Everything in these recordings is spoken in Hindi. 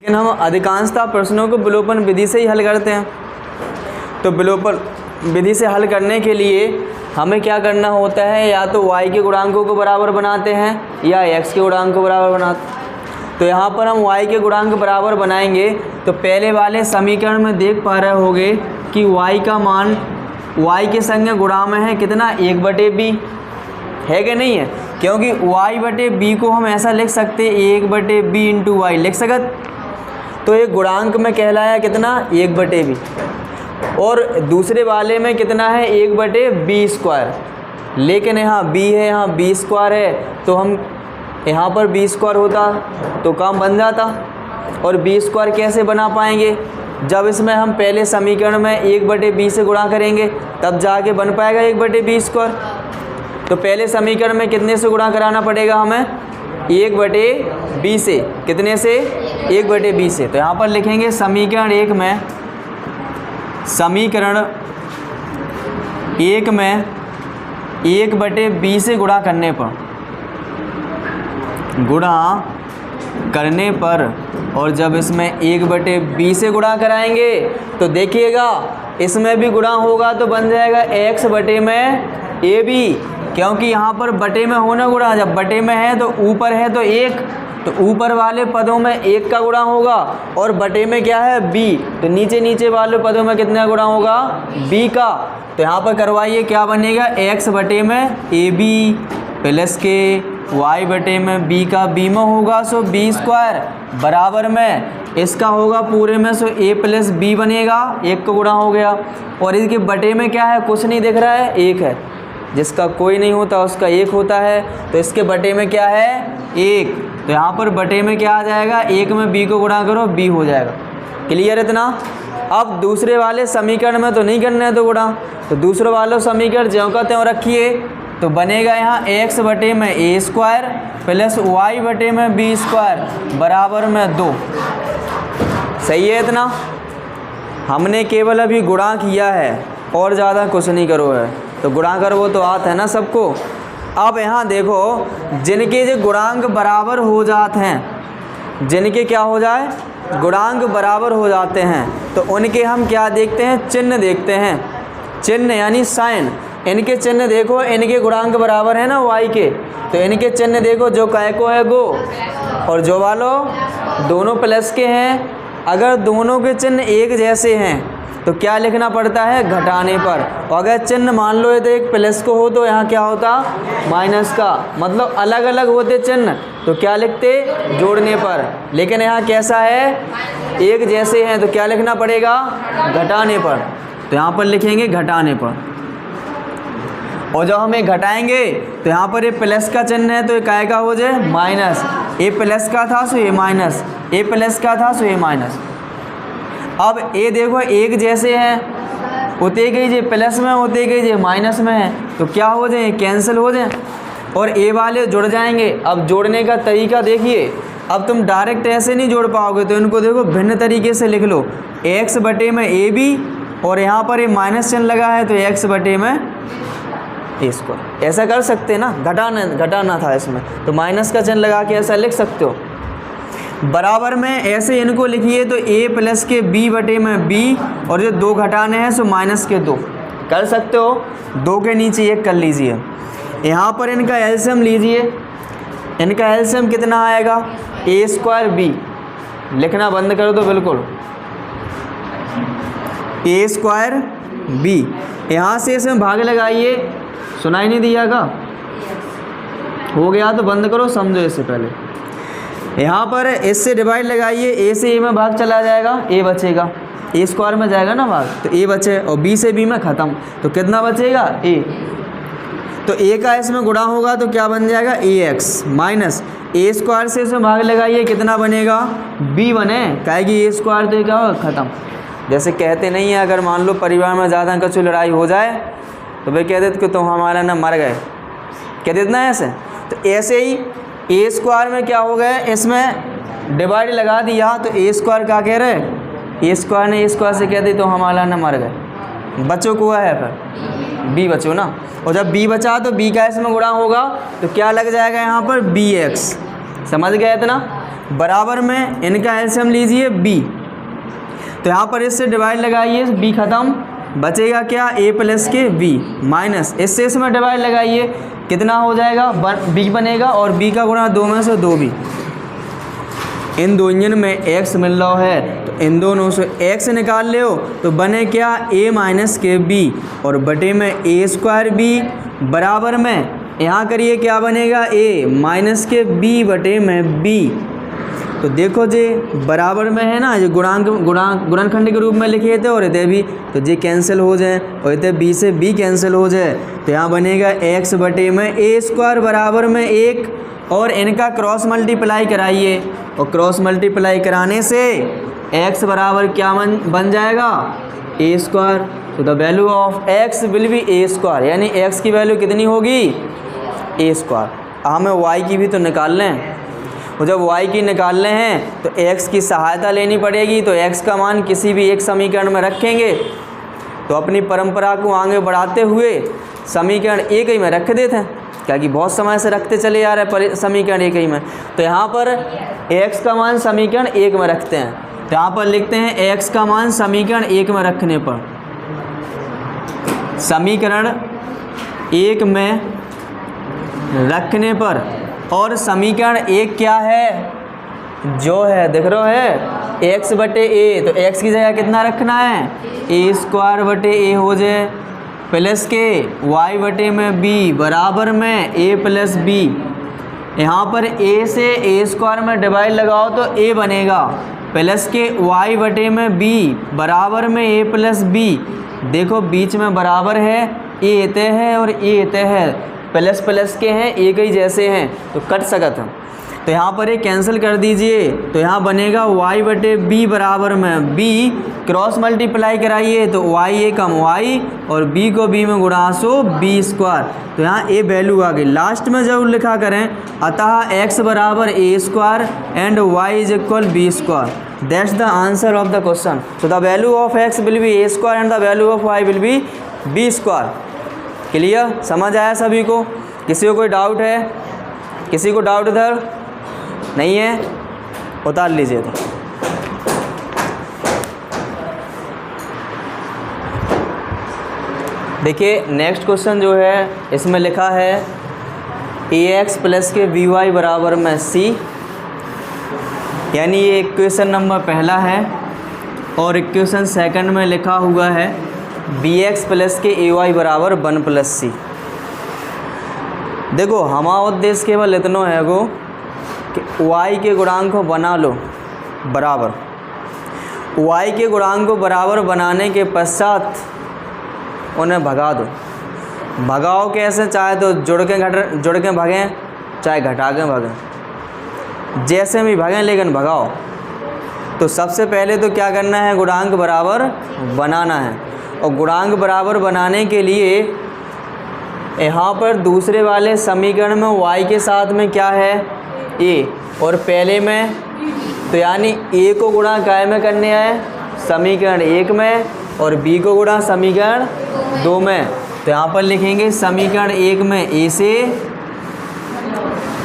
लेकिन हम अधिकांशतः प्रश्नों को विलोपन विधि से ही हल करते हैं। तो विलोपन विधि से हल करने के लिए हमें क्या करना होता है, या तो y के गुणांकों को बराबर बनाते हैं या x के गुणांक को बराबर बनाते हैं। तो यहाँ पर हम y के गुणांक बराबर बनाएंगे तो पहले वाले समीकरण में देख पा रहे होगे कि y का मान y के संग गुणा में है कितना, 1/b है कि नहीं है, क्योंकि y/b को हम ऐसा लिख सकते 1/b इंटू वाई लिख सकत। तो एक गुणांक में कहलाया कितना, 1/b, और दूसरे वाले में कितना है, 1/b²। लेकिन यहाँ b है, यहाँ b² है, तो हम यहाँ पर b² होता तो काम बन जाता। और b² कैसे बना पाएंगे, जब इसमें हम पहले समीकरण में 1/b से गुणा करेंगे तब जाके बन पाएगा 1/b²। तो पहले समीकरण में कितने से गुणा कराना पड़ेगा हमें, 1/b से। कितने से, 1/b से। तो यहाँ पर लिखेंगे समीकरण 1 में 1/b से गुणा करने पर और जब इसमें 1/b से गुणा कराएंगे तो देखिएगा इसमें भी गुणा होगा तो बन जाएगा x/ab, क्योंकि यहाँ पर बटे में होना गुणा, जब बटे में है तो ऊपर है तो 1, तो ऊपर वाले पदों में 1 का गुणा होगा, और बटे में क्या है b, तो नीचे वाले पदों में कितना गुणा होगा, b का। तो यहाँ पर करवाइए क्या बनेगा, x/ab प्लस के y/b का b में होगा सो b² बराबर में इसका होगा पूरे में सो a + b बनेगा, 1 का गुणा हो गया। और इसके बटे में क्या है, कुछ नहीं दिख रहा है, 1 है, जिसका कोई नहीं होता उसका 1 होता है, तो इसके बटे में क्या है, 1। तो यहाँ पर बटे में क्या आ जाएगा, 1 में b को गुणा करो b हो जाएगा। क्लियर इतना। अब दूसरे वाले समीकरण में तो नहीं करना है तो गुणा, तो दूसरे वाले समीकरण ज्यों का त्यों रखिए, तो बनेगा यहाँ x/a² प्लस y/b² बराबर में 2। सही है इतना। हमने केवल अभी गुणा किया है और ज़्यादा कुछ नहीं करो है, तो गुणा कर वो तो आता है ना सबको। अब यहाँ देखो, जिनके जो गुणांक बराबर हो जाते हैं, जिनके क्या हो जाए, गुणांक बराबर हो जाते हैं, तो उनके हम क्या देखते हैं, चिन्ह देखते हैं। चिन्ह यानी साइन। इनके चिन्ह देखो, इनके गुणांक बराबर है ना y के, तो इनके चिन्ह देखो, जो काय को है गो, और जो वालो दोनों प्लस के हैं। अगर दोनों के चिन्ह एक जैसे हैं तो क्या लिखना पड़ता है, घटाने पर। और अगर चिन्ह मान लो ये तो एक प्लस को हो तो यहाँ क्या होता, माइनस का, मतलब अलग अलग होते चिन्ह तो क्या लिखते, जोड़ने पर। लेकिन यहाँ कैसा है, एक जैसे हैं तो क्या लिखना पड़ेगा, घटाने पर। तो यहाँ पर लिखेंगे घटाने पर। और जब हम ये घटाएंगे तो यहाँ पर ये प्लस का चिन्ह है तो ये काय का हो जाए, माइनस। ए प्लस का था सो ये माइनस, ए प्लस का था सो ये माइनस। अब ए देखो एक जैसे हैं, होते गई जे प्लस में, होते गई जे माइनस में है, तो क्या हो जाए, कैंसिल हो जाए और ए वाले जुड़ जाएंगे। अब जोड़ने का तरीका देखिए, अब तुम डायरेक्ट ऐसे नहीं जोड़ पाओगे, तो इनको देखो भिन्न तरीके से लिख लो, x/ab, और यहाँ पर ये माइनस चिन्ह लगा है तो x/में a²। ऐसा कर सकते हैं ना, घटाना था इसमें, तो माइनस का चिन्ह लगा के ऐसा लिख सकते हो। बराबर में ऐसे इनको लिखिए तो a + के b/b, और जो 2 घटाने हैं सो -2 कर सकते हो। 2 के नीचे 1 कर लीजिए। यहाँ पर इनका एलसीएम लीजिए, इनका एलसीएम कितना आएगा, a²b। लिखना बंद कर दो बिल्कुल, a²b। यहाँ से इसमें भाग लगाइए, सुनाई नहीं दिया का, हो गया तो बंद करो, समझो इससे पहले। यहाँ पर इससे डिवाइड लगाइए, a से a में भाग चला जाएगा, a बचेगा, a² में जाएगा ना भाग, तो a बचे, और b से b में ख़त्म, तो कितना बचेगा, a। तो a का इसमें गुणा होगा तो क्या बन जाएगा, ax माइनस a² से इसमें भाग लगाइए, कितना बनेगा, b बने, कहेगी a² तो क्या होगा, ख़त्म। जैसे कहते नहीं है, अगर मान लो परिवार में ज़्यादा कुछ लड़ाई हो जाए तो भाई कह देते कि तुम हमारा ना मर गए, कह देते ना ऐसे। तो ऐसे ही a² में क्या हो गया, इसमें डिवाइड लगा दिया तो a² क्या कह रहे, a² ने a² से कह दी तो हमारा ना मर गए, बच्चों को है फिर b बचो ना, और जब b बचा तो b का इसमें गुणा होगा तो क्या लग जाएगा यहाँ पर bx। समझ गए इतना। बराबर में इनका एलसीएम लीजिए b। तो यहाँ पर इससे डिवाइड लगाइए, b खत्म, बचेगा क्या a प्लस के b माइनस इससे इसमें डिवाइड लगाइए, कितना हो जाएगा b बनेगा और b का गुणा 2 में से 2b। इन दोनों में x मिल रहा है तो इन दोनों से x निकाल ले हो तो बने क्या a माइनस के b और बटे में a स्क्वायर b बराबर में यहाँ करिए क्या बनेगा a माइनस के b बटे में b। तो देखो जी बराबर में है ना, ये गुणनखंड के रूप में लिखे थे और इधर भी, तो ये कैंसिल हो जाए और इधर b से b कैंसिल हो जाए तो यहाँ बनेगा x बटे में a स्क्वायर बराबर में 1 और इनका क्रॉस मल्टीप्लाई कराइए और क्रॉस मल्टीप्लाई कराने से x बराबर क्या बन जाएगा a स्क्वायर। तो the value of x will be a square, यानी x की वैल्यू कितनी होगी a स्क्वायर। हमें y की भी तो निकाल लें, और जब y की निकालने हैं तो x की सहायता लेनी पड़ेगी। तो x का मान किसी भी एक समीकरण में रखेंगे तो अपनी परंपरा को आगे बढ़ाते हुए समीकरण एक ही में रख देते हैं, क्योंकि बहुत समय से रखते चले आ रहे हैं समीकरण एक ही में। तो यहाँ पर x का मान समीकरण एक में रखते हैं, तो यहाँ पर लिखते हैं x का मान समीकरण एक में रखने पर, समीकरण एक में रखने पर, और समीकरण एक क्या है जो है देख रहे हो है x बटे a, तो x की जगह कितना रखना है a स्क्वायर बटे a हो जाए प्लस के y बटे में b बराबर में a प्लस b। यहाँ पर a से a स्क्वायर में डिवाइड लगाओ तो a बनेगा प्लस के y बटे में b बराबर में a प्लस b। देखो बीच में बराबर है, a इतने है और a इतने है, प्लस प्लस के हैं एक ही जैसे हैं तो कट सकत हैं। तो यहाँ पर ये कैंसिल कर दीजिए तो यहाँ बनेगा y बटे b बराबर में b, क्रॉस मल्टीप्लाई कराइए तो y ए कम y और b को b में गुणा सो b स्क्वायर। तो यहाँ a वैल्यू आ गई, लास्ट में जब लिखा करें अतः x बराबर a square and y is equal b square. That's the answer of the question. तो the value of x will be a square and the value of y will be b square. Clear, समझ आया सभी को? किसी को कोई डाउट है? किसी को डाउट इधर नहीं है? उतार लीजिए। तो देखिए नेक्स्ट क्वेश्चन जो है इसमें लिखा है ax प्लस के by बराबर में c, यानी ये इक्वेशन नंबर पहला है और इक्वेशन सेकंड में लिखा हुआ है bx प्लस के ay बराबर 1 प्लस c। देखो हमारा उद्देश्य केवल इतना है वो कि y के गुणांक को बना लो बराबर, y के गुणांक को बराबर बनाने के पश्चात उन्हें भगा दो। भगाओ कैसे? चाहे तो जुड़ के भगें, चाहे घटा के भगें, जैसे भी भगें लेकिन भगाओ। तो सबसे पहले तो क्या करना है, गुणांक बराबर बनाना है, और गुणांक बराबर बनाने के लिए यहाँ पर दूसरे वाले समीकरण में y के साथ में क्या है a, और पहले में तो यानी a को गुणा काय में करने आए समीकरण एक में और b को गुणा समीकरण दो में। तो यहाँ पर लिखेंगे समीकरण एक में a से,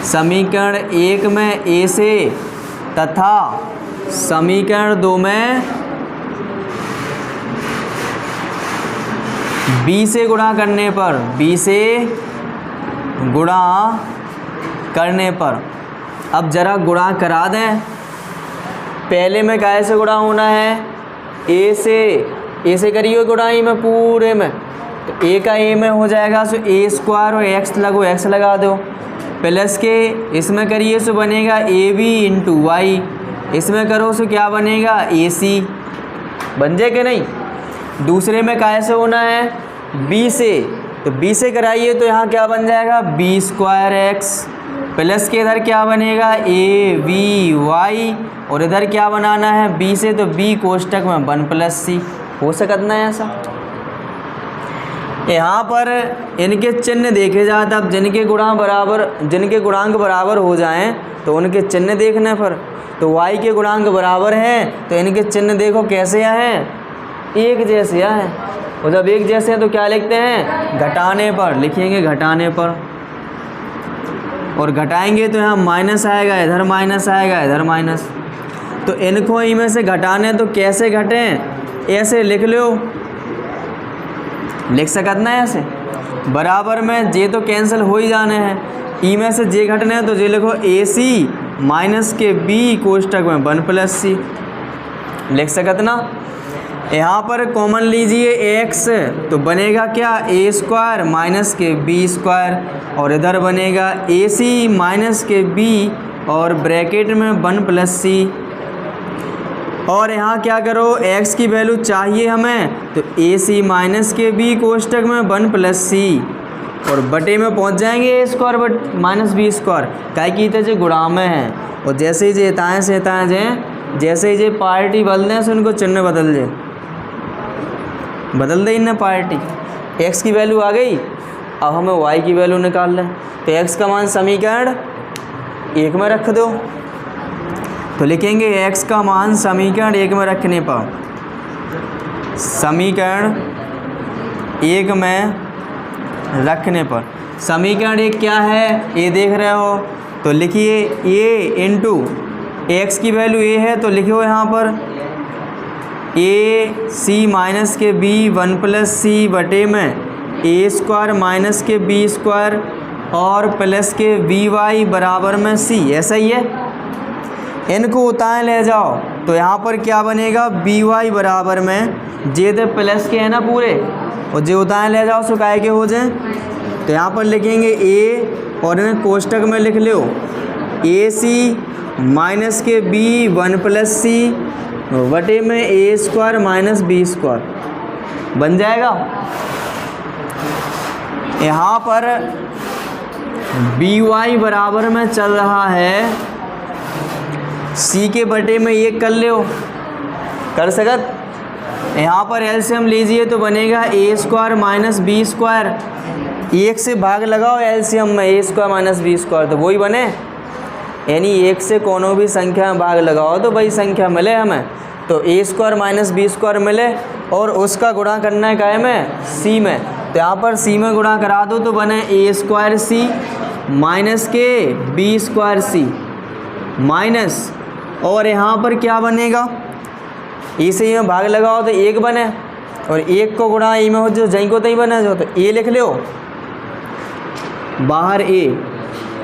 समीकरण एक में a से तथा समीकरण दो में b से गुणा करने पर, b से गुणा करने पर। अब जरा गुणा करा दें। पहले में कैसे गुणा होना है, a से करिए गुणाई में पूरे में, तो a का a में हो जाएगा सो a स्क्वायर और x लगो x लगा दो, प्लस के इसमें करिए सो बनेगा ab इंटू वाई, इसमें करो सो क्या बनेगा ac। बन जाए कि नहीं? दूसरे में कैसे होना है, b से, तो b से कराइए तो यहाँ क्या बन जाएगा b स्क्वायर x, प्लस के इधर क्या बनेगा a v y, और इधर क्या बनाना है b से, तो b कोष्टक में 1 प्लस c। हो सकता है ऐसा? यहाँ पर इनके चिन्ह देखे जाए, तब जिनके गुणांक बराबर हो जाएं तो उनके चिन्ह देखने पर, तो y के गुणांक बराबर हैं तो इनके चिन्ह देखो कैसे हैं, एक जैसे हैं। और जब एक जैसे हैं तो क्या लिखते हैं, घटाने पर लिखेंगे, घटाने पर। और घटाएंगे तो यहाँ माइनस आएगा, इधर माइनस आएगा, इधर माइनस। तो इनको ई में से घटाने तो कैसे घटें, ऐसे लिख लो, लिख सकत ना ऐसे, बराबर में जे तो कैंसिल हो ही जाने हैं, ई में से जे घटने हैं तो जे लिखो ए सी माइनस के बी कोष्टक में 1 प्लस सी, लिख सकत ना। यहाँ पर कॉमन लीजिए x, तो बनेगा क्या ए स्क्वायर माइनस के बी स्क्वायर, और इधर बनेगा ए सी माइनस के बी और ब्रैकेट में 1 प्लस सी। और यहाँ क्या करो, x की वैल्यू चाहिए हमें, तो ए सी माइनस के बी कोष्टक में 1 प्लस सी, और बटे में पहुँच जाएंगे A square but minus B square, क्या की जो गुणा में है। और जैसे ही जेताएँ सेताएँ जें, जैसे ही जे पार्टी बदल दें से उनको चिन्ह बदल जाए, बदल दे इन्हें पार्टी। x की वैल्यू आ गई, अब हमें y की वैल्यू निकाल लें। तो x का मान समीकरण 1 में रख दो, तो लिखेंगे x का मान समीकरण 1 में रखने पर, समीकरण 1 में रखने पर, समीकरण 1 क्या है ये देख रहे हो, तो लिखिए a इंटू x की वैल्यू a है, तो लिखो यहाँ पर ए सी माइनस के बी 1 प्लस सी बटे में ए स्क्वायर माइनस के बी स्क्वायर और प्लस के बी वाई बराबर में सी, ऐसा ही है। इनको उताएँ ले जाओ तो यहाँ पर क्या बनेगा, बी वाई बराबर में जे तो प्लस के है ना पूरे, और जे उताएँ ले जाओ सो काय के हो जाए। तो यहाँ पर लिखेंगे ए और इन्हें कोष्टक में लिख लो ए सी माइनस के बी 1 प्लस सी बटे में ए स्क्वायर माइनस बी स्क्वायर बन जाएगा। यहाँ पर बी वाई बराबर में चल रहा है सी के बटे में ये कर लो, कर सकत। यहाँ पर एलसीएम लीजिए तो बनेगा ए स्क्वायर माइनस बी स्क्वायर, एक से भाग लगाओ एलसीएम में ए स्क्वायर माइनस बी स्क्वायर, तो वही बने, यानी एक से कोनो भी संख्या में भाग लगाओ तो वही संख्या मिले हमें। तो ए स्क्वायर माइनस बी स्क्वायर मिले और उसका गुणा करना है काय में, सी में। तो यहाँ पर सी में गुणा करा दो तो बने ए स्क्वायर सी माइनस के बी स्क्वायर सी माइनस, और यहाँ पर क्या बनेगा, ए से ई में भाग लगाओ तो 1 बने, और 1 को गुणा ई में हो जो जहीं को तहीं बने जो, तो ए लिख लो बाहर ए,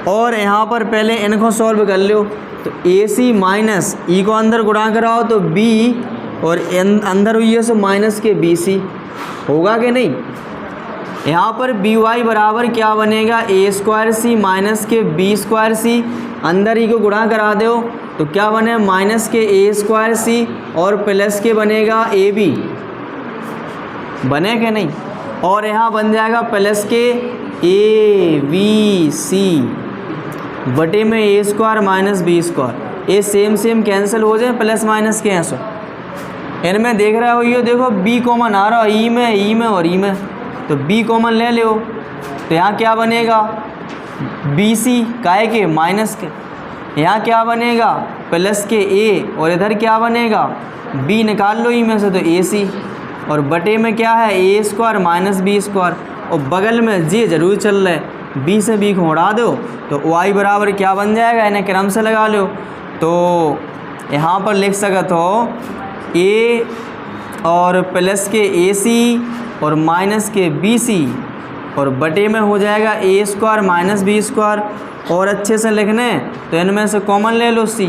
और यहाँ पर पहले इनको सॉल्व कर लो। तो ए सी माइनस ई को अंदर गुणा कराओ तो बी, और अंदर हुई है सो माइनस के बी सी, होगा कि नहीं। यहाँ पर बी वाई बराबर क्या बनेगा, ए स्क्वायर सी माइनस के बी स्क्वायर सी, अंदर ई को गुणा करा दो तो क्या बने माइनस के ए स्क्वायर सी और प्लस के बनेगा ए बी, बने कि नहीं। और यहाँ बन जाएगा प्लस के ए बी सी बटे में ए स्क्वायर माइनस बी स्क्वायर, ये सेम कैंसिल हो जाए, प्लस माइनस के हैं सो इनमें देख रहा हो, ये देखो बी कॉमन आ रहा है ई में और ई में, तो बी कॉमन ले लो तो यहाँ क्या बनेगा बी सी काय के माइनस के, यहाँ क्या बनेगा प्लस के ए, और इधर क्या बनेगा बी निकाल लो ई में से तो ए सी, और बटे में क्या है ए स्क्वायर माइनस बी स्क्वायर, और बगल में जे जरूर चल रहा है बी से बी को उड़ा दो तो वाई बराबर क्या बन जाएगा, इन्हें क्रम से लगा लो। तो यहाँ पर लिख सकते हो ए और प्लस के ए सी और माइनस के बी सी, और बटे में हो जाएगा ए स्क्वायर माइनस बी स्क्वायर, और अच्छे से लिखने तो इनमें से कॉमन ले लो सी,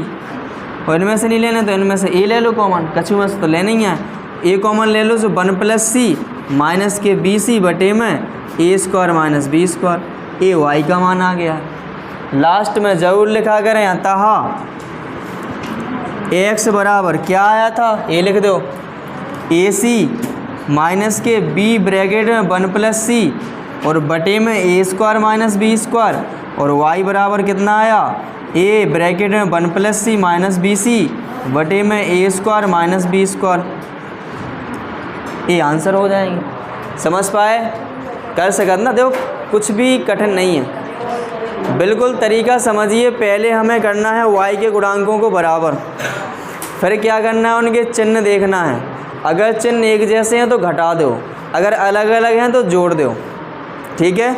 और इनमें से नहीं लेने तो इनमें से ए ले लो कॉमन, कछु में से तो लेना ही है, ए कॉमन ले लो तो 1 प्लस सी माइनस के बी सी बटे में ए स्क्वायर माइनस बी स्क्वायर, ए वाई का मान आ गया। लास्ट में ज़रूर लिखा करें अतः एक्स बराबर क्या आया था, ए लिख दो ए सी माइनस के बी ब्रैकेट में 1 प्लस सी और बटे में ए स्क्वायर माइनस बी स्क्वायर, और वाई बराबर कितना आया ए ब्रैकेट में 1 प्लस सी माइनस बी सी बटे में ए स्क्वायर माइनस बी स्क्वायर, ये आंसर हो जाएंगे। समझ पाए, कर सकते ना, देखो कुछ भी कठिन नहीं है, बिल्कुल तरीका समझिए। पहले हमें करना है y के गुणांकों को बराबर, फिर क्या करना है उनके चिन्ह देखना है, अगर चिन्ह एक जैसे हैं तो घटा दो, अगर अलग अलग हैं तो जोड़ दो, ठीक है,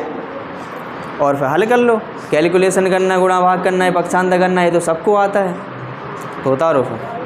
और फिर हल कर लो। कैलकुलेशन करना, गुणा भाग करना है, पक्षांतर करना है, तो सबको आता है। तो उतारो फिर।